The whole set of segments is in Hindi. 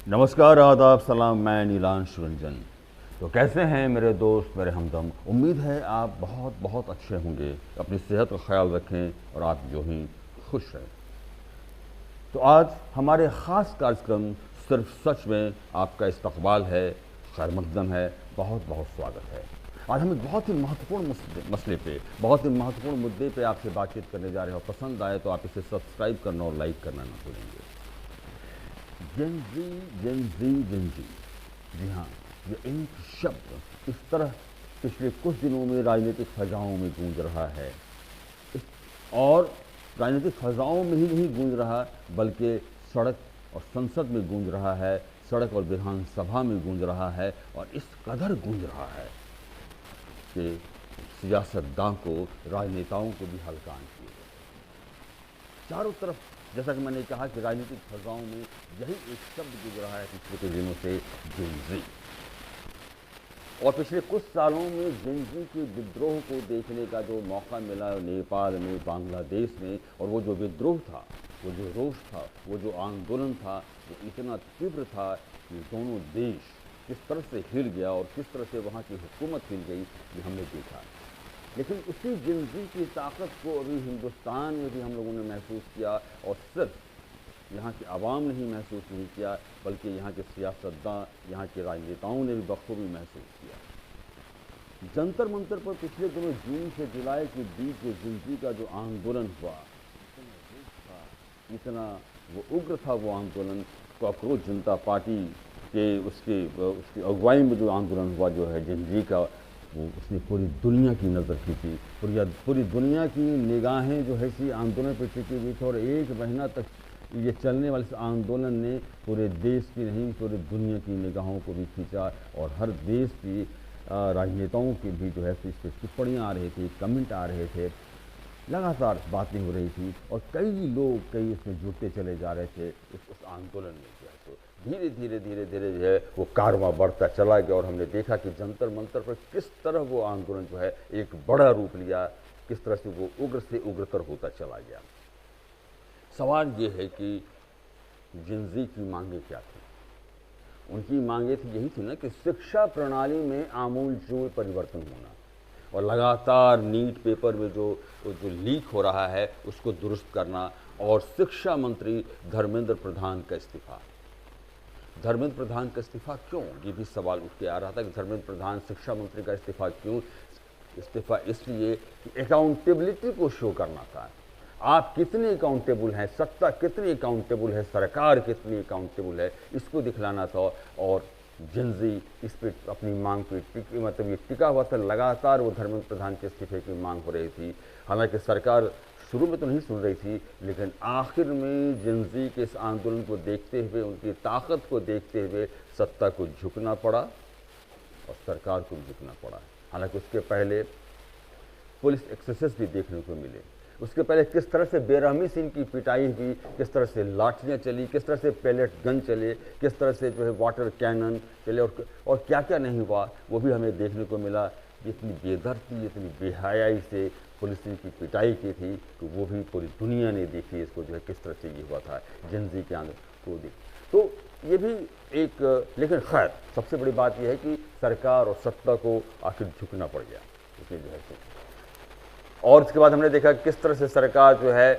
नमस्कार, आदाब, सलाम। मैं नीलांश रंजन। तो कैसे हैं मेरे दोस्त, मेरे हमदम। उम्मीद है आप बहुत बहुत अच्छे होंगे। अपनी सेहत का ख्याल रखें और आप जो ही खुश रहें। तो आज हमारे ख़ास कार्यक्रम सिर्फ सच में आपका इस्तकबाल है, खैर मकदम है, बहुत बहुत स्वागत है। आज हम एक बहुत ही महत्वपूर्ण मसले पे, बहुत ही महत्वपूर्ण मुद्दे पे आपसे बातचीत करने जा रहे हैं और पसंद आए तो आप इसे सब्सक्राइब करना और लाइक करना ना भूलेंगे। जेनजी। जी हाँ, ये एक शब्द इस तरह पिछले कुछ दिनों में राजनीतिक फजाओं में गूंज रहा है। और राजनीतिक फजाओं में ही नहीं गूंज रहा, बल्कि सड़क और संसद में गूंज रहा है, सड़क और विधानसभा में गूंज रहा है। और इस कदर गूंज रहा है कि सियासतदान को, राजनेताओं को भी हलकान किए चारों तरफ। जैसा कि मैंने कहा कि राजनीतिक फजाओं में यही एक शब्द गुजर रहा है पिछले कुछ दिनों से, जेनजी। और पिछले कुछ सालों में जेनजी के विद्रोह को देखने का जो मौका मिला नेपाल में, बांग्लादेश में, और वो जो विद्रोह था, वो जो रोष था, वो जो आंदोलन था, वो इतना तीव्र था कि दोनों देश किस तरह से हिल गया और किस तरह से वहाँ की हुकूमत हिल गई, ये हमने देखा। लेकिन उसी जेनजी की ताकत को अभी हिंदुस्तान में भी हम लोगों ने महसूस किया। और सिर्फ यहाँ के अवाम ने ही महसूस नहीं किया, बल्कि यहाँ के सियासतदान, यहाँ के राजनेताओं ने भी बखूबी महसूस किया। जंतर मंतर पर पिछले दिनों जून से जुलाई के बीच जो जेनजी का जो आंदोलन हुआ, इतना वो उग्र था वो आंदोलन। कॉकरोच जनता पार्टी के उसकी अगुवाई में जो आंदोलन हुआ जो है जेनजी का, वो उसने पूरी दुनिया की नज़र खींची। पूरी दुनिया की निगाहें जो है इसी आंदोलन पर टिकी हुई थी। और एक महीना तक ये चलने वाले इस आंदोलन ने पूरे देश की नहीं, पूरी दुनिया की निगाहों को भी खींचा। और हर देश की राजनेताओं की भी जो है इस पर टिप्पणियाँ आ रही थी, कमेंट आ रहे थे, लगातार बातें हो रही थी। और कई इसमें जुड़ते चले जा रहे थे उस आंदोलन में। जो है तो धीरे धीरे जो है वो कारवां बढ़ता चला गया। और हमने देखा कि जंतर मंतर पर किस तरह वो आंदोलन जो है एक बड़ा रूप लिया, किस तरह से वो उग्र से उग्रतर होता चला गया। सवाल ये है कि जेनजी की मांगे क्या थी। उनकी मांगे थी यही थी ना कि शिक्षा प्रणाली में आमूलचूल परिवर्तन होना, और लगातार नीट पेपर में जो लीक हो रहा है उसको दुरुस्त करना, और शिक्षा मंत्री धर्मेंद्र प्रधान का इस्तीफा। धर्मेंद्र प्रधान का इस्तीफा क्यों, ये भी सवाल उठ के आ रहा था कि धर्मेंद्र प्रधान शिक्षा मंत्री का इस्तीफा क्यों। इस्तीफा इसलिए कि अकाउंटेबिलिटी को शो करना था। आप कितने अकाउंटेबल हैं, सत्ता कितनी अकाउंटेबल है, सरकार कितनी अकाउंटेबल है, इसको दिखलाना था। और जेनजी इस पर अपनी मांग पे मतलब ये टिका हुआ था। लगातार वो धर्मेंद्र प्रधान के इस्तीफे की मांग हो रही थी। हालांकि सरकार शुरू में तो नहीं सुन रही थी, लेकिन आखिर में जेनजी के इस आंदोलन को देखते हुए, उनकी ताकत को देखते हुए सत्ता को झुकना पड़ा और सरकार को भी झुकना पड़ा। हालांकि उसके पहले पुलिस एक्सेसेस भी देखने को मिले। उसके पहले किस तरह से बेरहमी से इनकी पिटाई हुई, किस तरह से लाठियाँ चली, किस तरह से पैलेट गन चले, किस तरह से जो है वाटर कैनन चले, और क्या क्या नहीं हुआ वो भी हमें देखने को मिला। इतनी बेदर्दी, इतनी बेहयाई से पुलिस ने की पिटाई की थी तो वो भी पूरी दुनिया ने देखी इसको, जो है किस तरह से ये हुआ था जेनजी के आंदोलन को देख। तो ये भी एक, लेकिन खैर सबसे बड़ी बात यह है कि सरकार और सत्ता को आखिर झुकना पड़ गया इसमें जो है। और इसके बाद हमने देखा किस तरह से सरकार जो है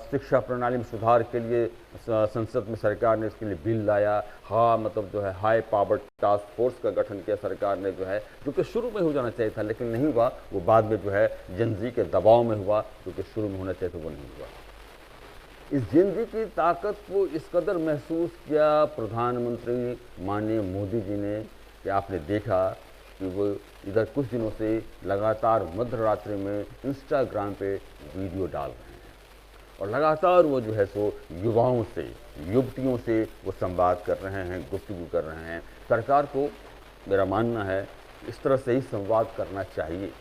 शिक्षा प्रणाली में सुधार के लिए संसद में सरकार ने इसके लिए बिल लाया। हाँ, मतलब जो है हाई पावर टास्क फोर्स का गठन किया सरकार ने, जो है जो कि शुरू में हो जाना चाहिए था लेकिन नहीं हुआ। वो बाद में जो है जेनजी के दबाव में हुआ, जो कि शुरू में होना चाहिए था वो नहीं हुआ। इस जेनजी की ताकत को इस कदर महसूस किया प्रधानमंत्री माननीय मोदी जी ने कि आपने देखा कि वो इधर कुछ दिनों से लगातार मध्य रात्रि में इंस्टाग्राम पे वीडियो डाल रहे हैं, और लगातार वो जो है सो युवाओं से, युवतियों से वो संवाद कर रहे हैं, गुफ्तगू कर रहे हैं। सरकार को मेरा मानना है इस तरह से ही संवाद करना चाहिए,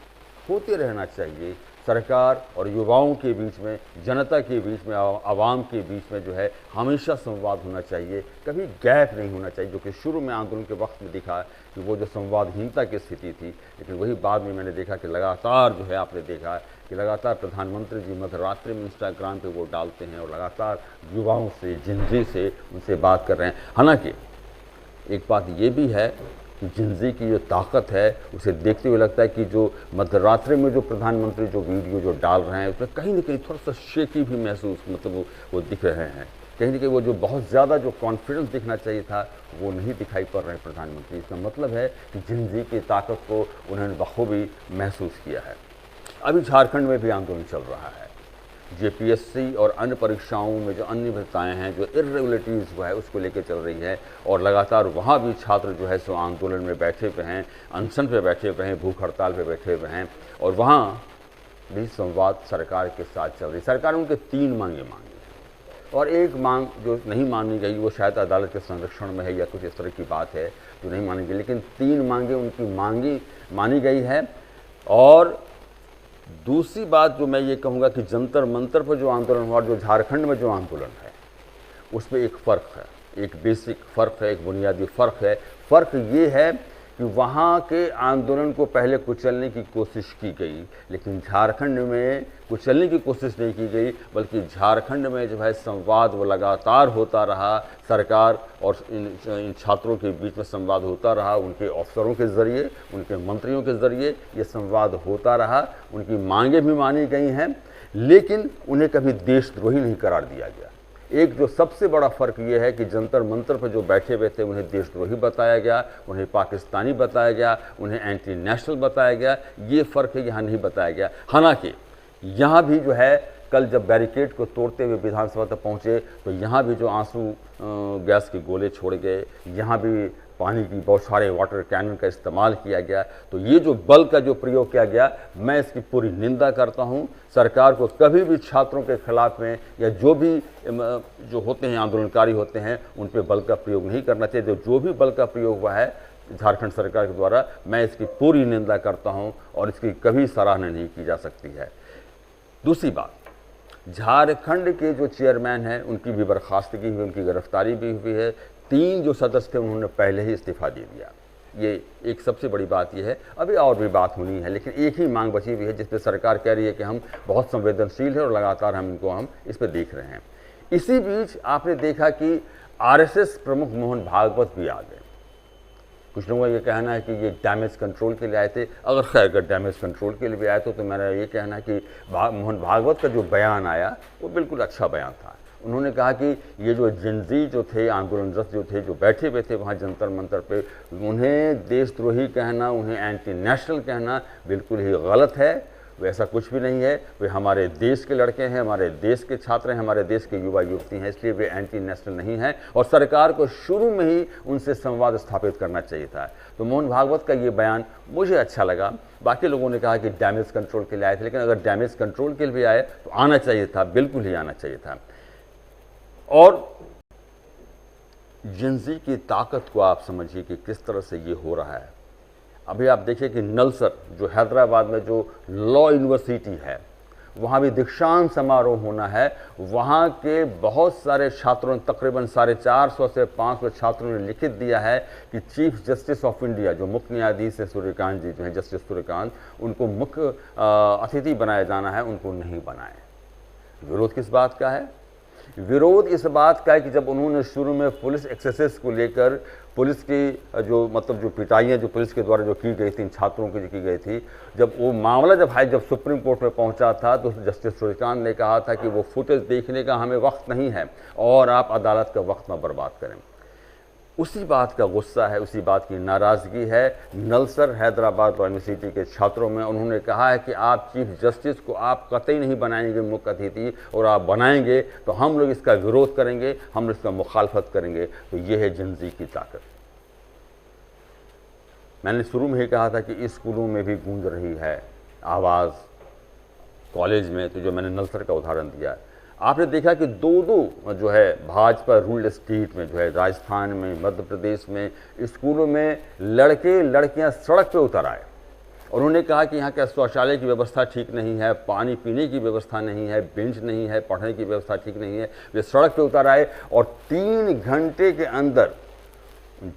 होते रहना चाहिए। सरकार और युवाओं के बीच में, जनता के बीच में, आवाम के बीच में जो है हमेशा संवाद होना चाहिए, कभी गैप नहीं होना चाहिए, जो कि शुरू में आंदोलन के वक्त में दिखा कि वो जो संवादहीनता की स्थिति थी। लेकिन वही बाद में मैंने देखा कि लगातार जो है आपने देखा कि लगातार प्रधानमंत्री जी मध्य रात्रि में इंस्टाग्राम पे वो डालते हैं और लगातार युवाओं से, जेनजी से उनसे बात कर रहे हैं। हालांकि एक बात ये भी है कि जिंदगी की जो ताकत है उसे देखते हुए लगता है कि जो मध्यरात्रि में जो प्रधानमंत्री जो वीडियो जो डाल रहे हैं उसमें कहीं ना कहीं थोड़ा सा शेकी भी महसूस मतलब वो दिख रहे हैं। कहीं ना कहीं वो जो बहुत ज़्यादा जो कॉन्फिडेंस दिखना चाहिए था वो नहीं दिखाई पड़ रहे हैं प्रधानमंत्री। इसका मतलब है कि जिंदगी की ताकत को उन्होंने बखूबी महसूस किया है। अभी झारखंड में भी आंदोलन चल रहा है। जेपीएससी और अन्य परीक्षाओं में जो अन्य भत्ताएँ हैं, जो इरेगुलरिटीज़ वो है उसको लेकर चल रही है और लगातार वहाँ भी छात्र जो है सो आंदोलन में बैठे हुए हैं, अनशन पे बैठे हुए हैं, भूख हड़ताल पे बैठे हुए हैं और वहाँ भी संवाद सरकार के साथ चल रही। सरकार उनके 3 मांगे मांगी और एक मांग जो नहीं मानी गई वो शायद अदालत के संरक्षण में है या कुछ इस तरह की बात है जो नहीं मानी गई, लेकिन 3 मांगे उनकी मानी गई है। और दूसरी बात जो मैं ये कहूँगा कि जंतर मंतर पर जो आंदोलन हुआ, जो झारखंड में जो आंदोलन है उसमें एक फ़र्क है, एक बेसिक फ़र्क है, एक बुनियादी फ़र्क है। फ़र्क ये है कि वहाँ के आंदोलन को पहले कुचलने की कोशिश की गई, लेकिन झारखंड में कुचलने की कोशिश नहीं की गई, बल्कि झारखंड में जो है संवाद वो लगातार होता रहा। सरकार और इन छात्रों के बीच में संवाद होता रहा, उनके अफसरों के ज़रिए, उनके मंत्रियों के ज़रिए ये संवाद होता रहा। उनकी मांगें भी मानी गई हैं, लेकिन उन्हें कभी देशद्रोही नहीं करार दिया गया। एक जो सबसे बड़ा फ़र्क ये है कि जंतर मंतर पर जो बैठे हुए थे उन्हें देशद्रोही बताया गया, उन्हें पाकिस्तानी बताया गया, उन्हें एंटी नेशनल बताया गया। ये फ़र्क है, यहाँ नहीं बताया गया। हालांकि यहाँ भी जो है कल जब बैरिकेड को तोड़ते हुए विधानसभा तक पहुँचे तो यहाँ भी जो आंसू गैस के गोले छोड़े गए, यहाँ भी पानी की बौछारें, वाटर कैनन का इस्तेमाल किया गया। तो ये जो बल का जो प्रयोग किया गया, मैं इसकी पूरी निंदा करता हूँ। सरकार को कभी भी छात्रों के खिलाफ में या जो होते हैं आंदोलनकारी होते हैं उन पर बल का प्रयोग नहीं करना चाहिए। जो भी बल का प्रयोग हुआ है झारखंड सरकार के द्वारा, मैं इसकी पूरी निंदा करता हूँ और इसकी कभी सराहना नहीं की जा सकती है। दूसरी बात, झारखंड के जो चेयरमैन हैं उनकी भी बर्खास्तगी हुई, उनकी गिरफ्तारी भी हुई है। 3 जो सदस्य थे उन्होंने पहले ही इस्तीफा दे दिया। ये एक सबसे बड़ी बात ये है। अभी और भी बात होनी है, लेकिन एक ही मांग बची हुई है जिस पर सरकार कह रही है कि हम बहुत संवेदनशील है और लगातार हम इस पर देख रहे हैं। इसी बीच आपने देखा कि आरएसएस प्रमुख मोहन भागवत भी आ गए। कुछ लोगों का ये कहना है कि ये डैमेज कंट्रोल के लिए आए थे। अगर डैमेज कंट्रोल के लिए भी आए तो मेरा ये कहना है कि मोहन भागवत का जो बयान आया वो बिल्कुल अच्छा बयान था। उन्होंने कहा कि ये जो जिंदगी जो थे, आंदोलनरत जो थे, जो बैठे हुए थे वहाँ जंतर मंतर पे, उन्हें देशद्रोही कहना, उन्हें एंटी नेशनल कहना बिल्कुल ही गलत है। वैसा कुछ भी नहीं है। वे हमारे देश के लड़के हैं, हमारे देश के छात्र हैं, हमारे देश के युवा युवती हैं, इसलिए वे एंटी नेशनल नहीं हैं और सरकार को शुरू में ही उनसे संवाद स्थापित करना चाहिए था। तो मोहन भागवत का ये बयान मुझे अच्छा लगा। बाकी लोगों ने कहा कि डैमेज कंट्रोल के लिए आए थे, लेकिन अगर डैमेज कंट्रोल के लिए आए तो आना चाहिए था, बिल्कुल ही आना चाहिए था। और जिंदगी की ताकत को आप समझिए कि किस तरह से ये हो रहा है। अभी आप देखिए कि नलसर जो हैदराबाद में जो लॉ यूनिवर्सिटी है वहाँ भी दीक्षांत समारोह होना है। वहाँ के बहुत सारे छात्रों, तकरीबन 450 से 500 छात्रों ने लिखित दिया है कि चीफ जस्टिस ऑफ इंडिया जो मुख्य न्यायाधीश है सूर्यकांत जी जो हैं, जस्टिस सूर्यकांत, उनको मुख्य अतिथि बनाया जाना है, उनको नहीं बनाए। विरोध किस बात का है? विरोध इस बात का है कि जब उन्होंने शुरू में पुलिस एक्सेसेस को लेकर पुलिस की जो पिटाइयाँ जो पुलिस के द्वारा जो की गई थी, इन छात्रों की जो की गई थी, जब वो मामला जब सुप्रीम कोर्ट में पहुंचा था तो जस्टिस सूर्यकांत ने कहा था कि वो फुटेज देखने का हमें वक्त नहीं है और आप अदालत का वक्त ना बर्बाद करें। उसी बात का गुस्सा है, उसी बात की नाराज़गी है नलसर हैदराबाद यूनिवर्सिटी के छात्रों में। उन्होंने कहा है कि आप चीफ जस्टिस को आप कतई नहीं बनाएंगे मुख्य अतिथि, और आप बनाएंगे तो हम लोग इसका विरोध करेंगे, हम लोग इसका मुखालफत करेंगे। तो ये है जिंदगी की ताकत। मैंने शुरू में ही कहा था कि स्कूलों में भी गूंज रही है आवाज़, कॉलेज में, तो जो मैंने नलसर का उदाहरण दिया, आपने देखा कि दो जो है भाजपा रूल्ड स्टेट में जो है राजस्थान में, मध्य प्रदेश में, स्कूलों में लड़के लड़कियां सड़क पे उतर आए। उन्होंने कहा कि यहाँ का शौचालय की व्यवस्था ठीक नहीं है, पानी पीने की व्यवस्था नहीं है, बेंच नहीं है, पढ़ने की व्यवस्था ठीक नहीं है। वे सड़क पे उतर आए और 3 घंटे के अंदर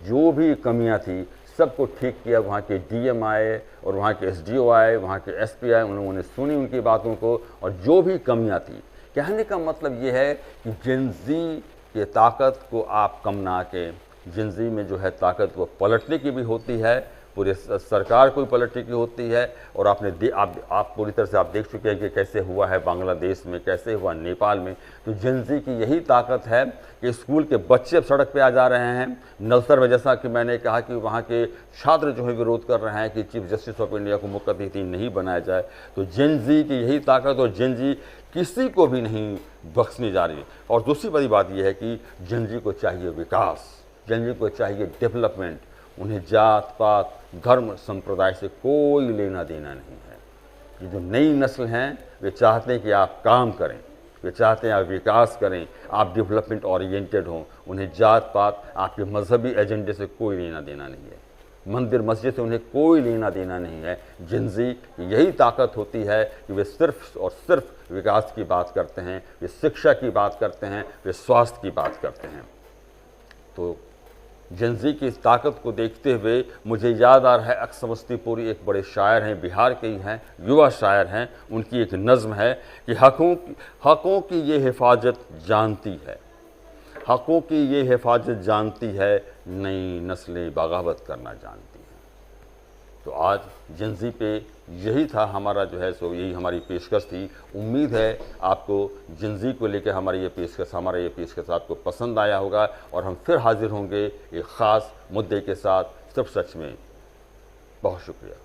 जो भी कमियाँ थी सबको ठीक किया। वहाँ के डीएम आए और वहाँ के एसडीओ आए, वहाँ के एसपी आए, उन लोगों ने सुनी उनकी बातों को और जो भी कमियाँ थी। कहने का मतलब ये है कि जिंदगी की ताकत को आप कम ना आके, जिंदगी में जो है ताकत वो पलटने की भी होती है, पूरे सरकार को पलटने की होती है। और आप पूरी तरह से आप देख चुके हैं कि कैसे हुआ है बांग्लादेश में, कैसे हुआ नेपाल में। तो जिंदगी की यही ताकत है कि स्कूल के बच्चे अब सड़क पे आ जा रहे हैं। नलसर में जैसा कि मैंने कहा कि वहाँ के छात्र जो है विरोध कर रहे हैं कि चीफ जस्टिस ऑफ इंडिया को मुख्य अतिथि नहीं बनाया जाए। तो जिंदगी की यही ताकत, और जिंदगी किसी को भी नहीं बख्शनी जा रही। और दूसरी बड़ी बात यह है कि जिंदगी को चाहिए विकास, जिंदगी को चाहिए डेवलपमेंट। उन्हें जात पात धर्म संप्रदाय से कोई लेना देना नहीं है। ये जो नई नस्ल हैं वे चाहते हैं कि आप काम करें, वे चाहते हैं आप विकास करें, आप डेवलपमेंट ओरिएंटेड हों। उन्हें जात पात आपके मजहबी एजेंडे से कोई लेना देना नहीं है, मंदिर मस्जिद से उन्हें कोई लेना देना नहीं है। जिंदगी की यही ताकत होती है कि वे सिर्फ और सिर्फ विकास की बात करते हैं, वे शिक्षा की बात करते हैं, वे स्वास्थ्य की बात करते हैं। तो जिंदगी की इस ताकत को देखते हुए मुझे याद आ रहा है अक्समस्तीपुरी एक बड़े शायर हैं, बिहार के ही हैं, युवा शायर हैं। उनकी एक नज़्म है कि हकों की ये हिफाजत जानती है, हकों की ये हिफाजत जानती है, नई नस्लें बगावत करना जानती हैं। तो आज जिंदगी पे यही था हमारा जो है सो यही हमारी पेशकश थी। उम्मीद है आपको जिंदगी को लेकर हमारा ये पेशकश आपको पसंद आया होगा, और हम फिर हाजिर होंगे एक ख़ास मुद्दे के साथ। सिर्फ सच में बहुत शुक्रिया।